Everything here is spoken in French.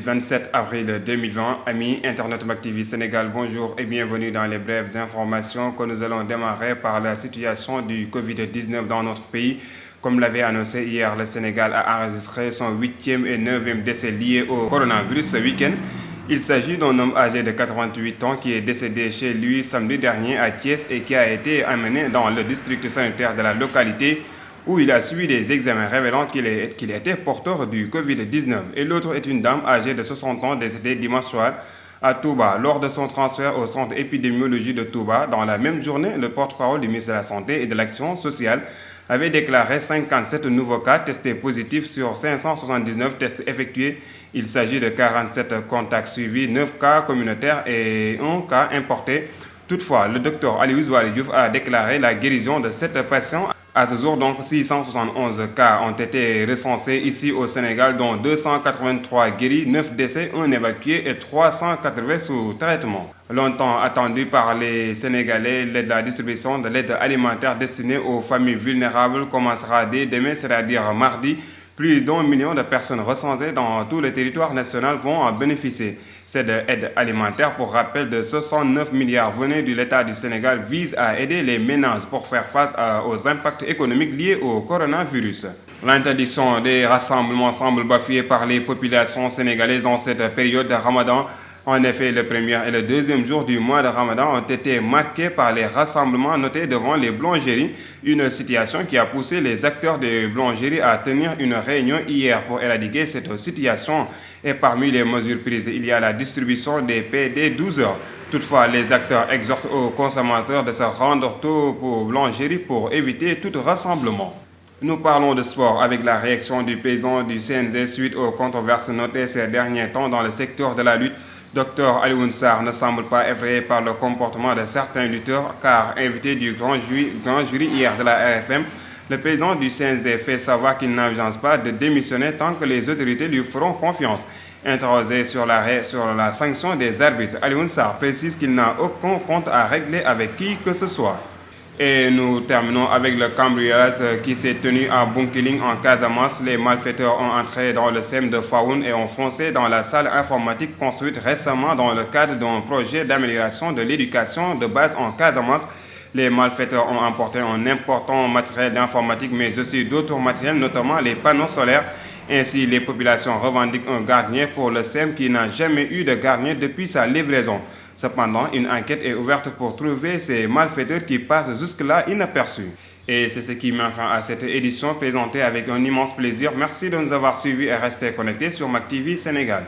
27 avril 2020. Amis Internet Mak TV Sénégal, bonjour et bienvenue dans les brèves informations que nous allons démarrer par la situation du Covid-19 dans notre pays. Comme l'avait annoncé hier, le Sénégal a enregistré son 8e et 9e décès lié au coronavirus ce week-end. Il s'agit d'un homme âgé de 88 ans qui est décédé chez lui samedi dernier à Thiès et qui a été amené dans le district sanitaire de la localité où il a suivi des examens révélant qu'il était porteur du Covid-19. Et l'autre est une dame âgée de 60 ans décédée dimanche soir à Touba lors de son transfert au centre épidémiologie de Touba. Dans la même journée, le porte-parole du ministère de la Santé et de l'Action sociale avait déclaré 57 nouveaux cas testés positifs sur 579 tests effectués. Il s'agit de 47 contacts suivis, 9 cas communautaires et 1 cas importé. Toutefois, le docteur Ali Ouswali Diouf a déclaré la guérison de 7 patients. À ce jour, donc, 671 cas ont été recensés ici au Sénégal, dont 283 guéris, 9 décès, 1 évacué et 380 sous traitement. Longtemps attendu par les Sénégalais, la distribution de l'aide alimentaire destinée aux familles vulnérables commencera dès demain, c'est-à-dire mardi. Plus d'1 million de personnes recensées dans tout le territoire national vont en bénéficier. Cette aide alimentaire, pour rappel, de 69 milliards venant de l'État du Sénégal, vise à aider les ménages pour faire face aux impacts économiques liés au coronavirus. L'interdiction des rassemblements semble bafouée par les populations sénégalaises dans cette période de Ramadan. En effet, le premier et le deuxième jour du mois de Ramadan ont été marqués par les rassemblements notés devant les boulangeries, une situation qui a poussé les acteurs des boulangeries à tenir une réunion hier pour éradiquer cette situation. Et parmi les mesures prises, il y a la distribution des paix dès 12 heures. Toutefois, les acteurs exhortent aux consommateurs de se rendre tôt aux boulangeries pour éviter tout rassemblement. Nous parlons de sport avec la réaction du président du CNG suite aux controverses notées ces derniers temps dans le secteur de la lutte. Dr Alioune Sarr ne semble pas effrayé par le comportement de certains lutteurs car invité du grand jury hier de la RFM, le président du CNG fait savoir qu'il n'envisage pas de démissionner tant que les autorités lui feront confiance. Interrogé sur la sanction des arbitres, Alioune Sarr précise qu'il n'a aucun compte à régler avec qui que ce soit. Et nous terminons avec le cambriolage qui s'est tenu à Bunkiling en Casamance. Les malfaiteurs ont entré dans le SEM de Faoun et ont foncé dans la salle informatique construite récemment dans le cadre d'un projet d'amélioration de l'éducation de base en Casamance. Les malfaiteurs ont emporté un important matériel d'informatique mais aussi d'autres matériels, notamment les panneaux solaires. Ainsi, les populations revendiquent un gardien pour le SEM qui n'a jamais eu de gardien depuis sa livraison. Cependant, une enquête est ouverte pour trouver ces malfaiteurs qui passent jusque-là inaperçus. Et c'est ce qui met fin à cette édition présentée avec un immense plaisir. Merci de nous avoir suivis et restez connectés sur Mak TV Sénégal.